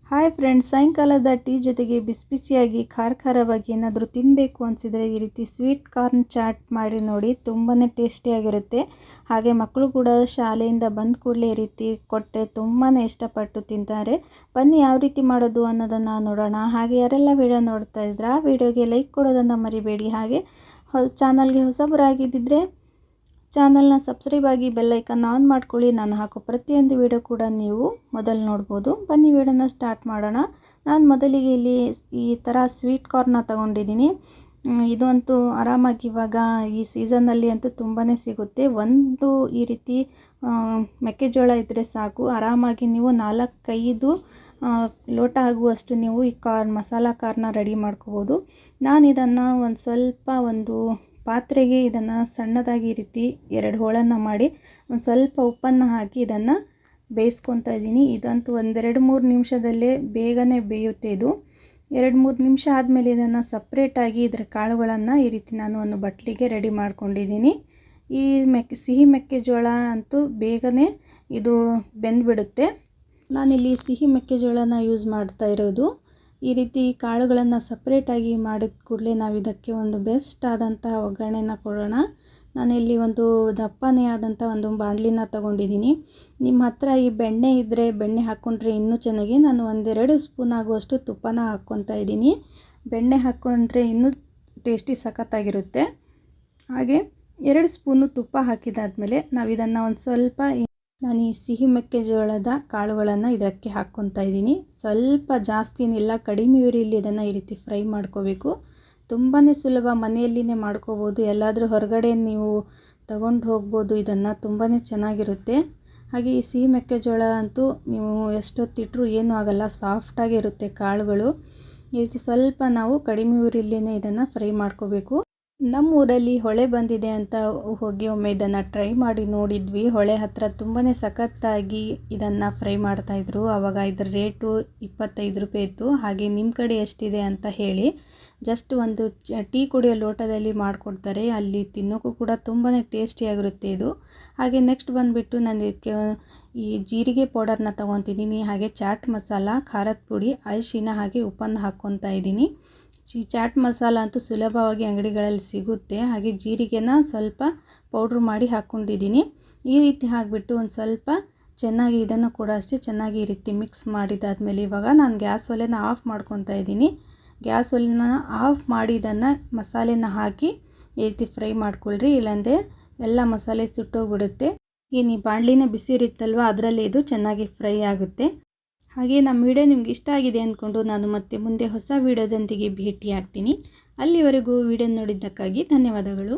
Hi friends, ಸಾಯಂಕಾಲದ tea ಜೊತೆಗೆ ಬಿಸಿ ಬಿಸಿಯಾಗಿ ಖಾರವಾಗಿ ಏನಾದರೂ ತಿನ್ನಬೇಕು ಅನಿಸಿದರೆ ಈ ರೀತಿ ಸ್ವೀಟ್ ಕಾರ್ನ್ ಚಾಟ್ ಮಾಡಿ ನೋಡಿ. ತುಂಬಾ ಟೇಸ್ಟಿಯಾಗಿರುತ್ತೆ. ಹಾಗೆ ಮಕ್ಕಳು ಕೂಡ ಶಾಲೆಯಿಂದ ಬಂದ ಕೂಡಲೇ ಈ ರೀತಿ ಕೊಟ್ಟರೆ ತುಂಬಾ ಇಷ್ಟಪಟ್ಟು ತಿಂತಾರೆ. ಬನ್ನಿ ಯಾವ ರೀತಿ ಮಾಡೋದು ಅನ್ನೋದನ್ನು ನೋಡೋಣ. ಹಾಗೆ ಯಾರೆಲ್ಲ ವಿಡಿಯೋ ನೋಡ್ತಾ ಇದ್ರೆ ಆ ವಿಡಿಯೋಗೆ ಲೈಕ್ ಕೊಡೋದನ್ನು ಮರಿಬೇಡಿ. ಹಾಗೆ ಚಾನಲ್ಗೆ ಹೊಸಬರಾಗಿದ್ದಿದ್ರೆ ಚಾನಲ್ನ ಸಬ್ಸ್ಕ್ರೈಬ್ ಆಗಿ ಬೆಲ್ ಐಕನ್ ಆನ್ ಮಾಡ್ಕೊಳ್ಳಿ. ನಾನು ಹಾಕೋ ಪ್ರತಿಯೊಂದು ವಿಡಿಯೋ ಕೂಡ ನೀವು ಮೊದಲು ನೋಡ್ಬೋದು. ಬನ್ನಿ ವಿಡಿಯೋನ ಸ್ಟಾರ್ಟ್ ಮಾಡೋಣ. ನಾನು ಮೊದಲಿಗೆ ಇಲ್ಲಿ ಈ ಥರ ಸ್ವೀಟ್ ಕಾರ್ನ ತೊಗೊಂಡಿದ್ದೀನಿ. ಇದು ಅಂತೂ ಆರಾಮಾಗಿ ಇವಾಗ ಈ ಸೀಸನ್ನಲ್ಲಿ ಅಂತೂ ತುಂಬಾ ಸಿಗುತ್ತೆ. ಒಂದು ಈ ರೀತಿ ಮೆಕ್ಕೆಜೋಳ ಇದ್ದರೆ ಸಾಕು, ಆರಾಮಾಗಿ ನೀವು 4-5 ಲೋಟ ಆಗುವಷ್ಟು ನೀವು ಈ ಮಸಾಲ ಕಾರ್ನ ರೆಡಿ ಮಾಡ್ಕೋಬೋದು. ನಾನು ಇದನ್ನು ಒಂದು ಪಾತ್ರೆಗೆ ಇದನ್ನು ಸಣ್ಣದಾಗಿ ಈ ರೀತಿ 2 ಹೋಳನ್ನು ಮಾಡಿ ಒಂದು ಸ್ವಲ್ಪ ಉಪ್ಪನ್ನು ಹಾಕಿ ಇದನ್ನು ಬೇಯಿಸ್ಕೊತಾ ಇದ್ದೀನಿ. ಇದಂತೂ 1-2-3 ನಿಮಿಷದಲ್ಲೇ ಬೇಗನೆ ಬೇಯುತ್ತೆ. ಇದು 2-3 ನಿಮಿಷ ಆದಮೇಲೆ ಇದನ್ನು ಸಪ್ರೇಟಾಗಿ ಇದರ ಕಾಳುಗಳನ್ನು ಈ ರೀತಿ ನಾನು ಒಂದು ಬಟ್ಲಿಗೆ ರೆಡಿ ಮಾಡ್ಕೊಂಡಿದ್ದೀನಿ. ಈ ಸಿಹಿ ಮೆಕ್ಕೆಜೋಳ ಅಂತೂ ಬೇಗನೆ ಇದು ಬೆಂದುಬಿಡುತ್ತೆ. ನಾನಿಲ್ಲಿ ಸಿಹಿ ಮೆಕ್ಕೆಜೋಳನ ಯೂಸ್ ಮಾಡ್ತಾ ಇರೋದು. ಈ ರೀತಿ ಕಾಳುಗಳನ್ನು ಸಪ್ರೇಟಾಗಿ ಮಾಡಿದ ಕೂಡಲೇ ನಾವು ಇದಕ್ಕೆ ಒಂದು ಬೆಸ್ಟ್ ಆದಂಥ ಒಗ್ಗರಣೆನ ಕೊಡೋಣ. ನಾನಿಲ್ಲಿ ಒಂದು ದಪ್ಪನೇ ಆದಂಥ ಒಂದು ಬಾಣಲಿನ ತೊಗೊಂಡಿದ್ದೀನಿ. ನಿಮ್ಮ ಹತ್ರ ಈ ಬೆಣ್ಣೆ ಇದ್ದರೆ ಬೆಣ್ಣೆ ಹಾಕ್ಕೊಂಡ್ರೆ ಇನ್ನೂ ಚೆನ್ನಾಗಿ. ನಾನು 1-2 ಸ್ಪೂನ್ ಆಗುವಷ್ಟು ತುಪ್ಪನ ಹಾಕ್ಕೊತಾ ಇದ್ದೀನಿ. ಬೆಣ್ಣೆ ಹಾಕ್ಕೊಂಡ್ರೆ ಇನ್ನೂ ಟೇಸ್ಟಿ ಸಖತ್ತಾಗಿರುತ್ತೆ. ಹಾಗೆ 2 ಸ್ಪೂನು ತುಪ್ಪ ಹಾಕಿದಾದ್ಮೇಲೆ ನಾವು ಇದನ್ನು ಒಂದು ಸ್ವಲ್ಪ ನಾನು ಈ ಸಿಹಿ ಮೆಕ್ಕೆಜೋಳದ ಕಾಳುಗಳನ್ನು ಇದಕ್ಕೆ ಹಾಕ್ಕೊತಾ ಇದ್ದೀನಿ. ಸ್ವಲ್ಪ ಜಾಸ್ತಿ ಏನಿಲ್ಲ, ಕಡಿಮೆ ಉರಿಯಲ್ಲಿ ಇದನ್ನು ಈ ರೀತಿ ಫ್ರೈ ಮಾಡ್ಕೋಬೇಕು. ತುಂಬಾ ಸುಲಭ, ಮನೆಯಲ್ಲಿನೇ ಮಾಡ್ಕೋಬೋದು. ಎಲ್ಲಾದರೂ ಹೊರಗಡೆ ನೀವು ತಗೊಂಡು ಹೋಗ್ಬೋದು. ಇದನ್ನು ತುಂಬಾ ಚೆನ್ನಾಗಿರುತ್ತೆ. ಹಾಗೆ ಈ ಸಿಹಿ ಮೆಕ್ಕೆಜೋಳ ಅಂತೂ ನೀವು ಎಷ್ಟೊತ್ತಿಟ್ಟರೂ ಏನೂ ಆಗಲ್ಲ, ಸಾಫ್ಟಾಗಿ ಇರುತ್ತೆ ಕಾಳುಗಳು. ಈ ರೀತಿ ಸ್ವಲ್ಪ ನಾವು ಕಡಿಮೆ ಉರಿಯಲ್ಲಿನೇ ಇದನ್ನು ಫ್ರೈ ಮಾಡ್ಕೋಬೇಕು. ನಮ್ಮ ಊರಲ್ಲಿ ಹೊಳೆ ಬಂದಿದೆ ಅಂತ ಹೋಗಿ ಒಮ್ಮೆ ಇದನ್ನು ಟ್ರೈ ಮಾಡಿ ನೋಡಿದ್ವಿ. ಹೊಳೆ ಹತ್ತಿರ ತುಂಬಾ ಸಖತ್ತಾಗಿ ಇದನ್ನು ಫ್ರೈ ಮಾಡ್ತಾಯಿದ್ರು. ಆವಾಗ ಇದರ ರೇಟು 25 ರೂಪಾಯಿ ಇತ್ತು. ಹಾಗೆ ನಿಮ್ಮ ಕಡೆ ಎಷ್ಟಿದೆ ಅಂತ ಹೇಳಿ. ಜಸ್ಟ್ ಒಂದು ಟೀ ಕುಡಿಯೋ ಲೋಟದಲ್ಲಿ ಮಾಡಿಕೊಡ್ತಾರೆ. ಅಲ್ಲಿ ತಿನ್ನೋಕ್ಕೂ ಕೂಡ ತುಂಬಾ ಟೇಸ್ಟಿಯಾಗಿರುತ್ತೆ ಇದು. ಹಾಗೆ ನೆಕ್ಸ್ಟ್ ಬಂದುಬಿಟ್ಟು ನಾನು ಇದಕ್ಕೆ ಈ ಜೀರಿಗೆ ಪೌಡರ್ನ ತೊಗೊತಿದ್ದೀನಿ. ಹಾಗೆ ಚಾಟ್ ಮಸಾಲ, ಖಾರದ ಪುಡಿ, ಅರಿಶಿನ ಹಾಗೆ ಉಪ್ಪನ್ನು ಹಾಕ್ಕೊತಾ ಇದ್ದೀನಿ. ಚಾಟ್ ಮಸಾಲ ಅಂತೂ ಸುಲಭವಾಗಿ ಅಂಗಡಿಗಳಲ್ಲಿ ಸಿಗುತ್ತೆ. ಹಾಗೆ ಜೀರಿಗೆನ ಸ್ವಲ್ಪ ಪೌಡ್ರ್ ಮಾಡಿ ಹಾಕ್ಕೊಂಡಿದ್ದೀನಿ. ಈ ರೀತಿ ಹಾಕಿಬಿಟ್ಟು ಒಂದು ಸ್ವಲ್ಪ ಚೆನ್ನಾಗಿ ಇದನ್ನು ಕೂಡ ಅಷ್ಟೇ ಚೆನ್ನಾಗಿ ಈ ರೀತಿ ಮಿಕ್ಸ್ ಮಾಡಿದಾದ್ಮೇಲೆ ಇವಾಗ ನಾನು ಗ್ಯಾಸ್ ಒಲೆನ ಆಫ್ ಮಾಡ್ಕೊತಾ ಇದ್ದೀನಿ. ಗ್ಯಾಸ್ ಒಲೆನ ಆಫ್ ಮಾಡಿ ಇದನ್ನು ಮಸಾಲೆನ ಹಾಕಿ ಈ ರೀತಿ ಫ್ರೈ ಮಾಡ್ಕೊಳ್ರಿ, ಇಲ್ಲಾಂದರೆ ಎಲ್ಲ ಮಸಾಲೆ ಸುಟ್ಟೋಗ್ಬಿಡುತ್ತೆ. ಈ ಬಾಣಲಿನ ಬಿಸಿ ಇರುತ್ತಲ್ವ, ಅದರಲ್ಲಿ ಇದು ಚೆನ್ನಾಗಿ ಫ್ರೈ ಆಗುತ್ತೆ. ಹಾಗೆ ನಮ್ಮ ವಿಡಿಯೋ ನಿಮ್ಗೆ ಇಷ್ಟ ಆಗಿದೆ ಅಂದ್ಕೊಂಡು ನಾನು ಮತ್ತೆ ಮುಂದೆ ಹೊಸ ವಿಡಿಯೋದೊಂದಿಗೆ ಭೇಟಿ ಆಗ್ತೀನಿ. ಅಲ್ಲಿವರೆಗೂ ವಿಡಿಯೋ ನೋಡಿದ್ದಕ್ಕಾಗಿ ಧನ್ಯವಾದಗಳು.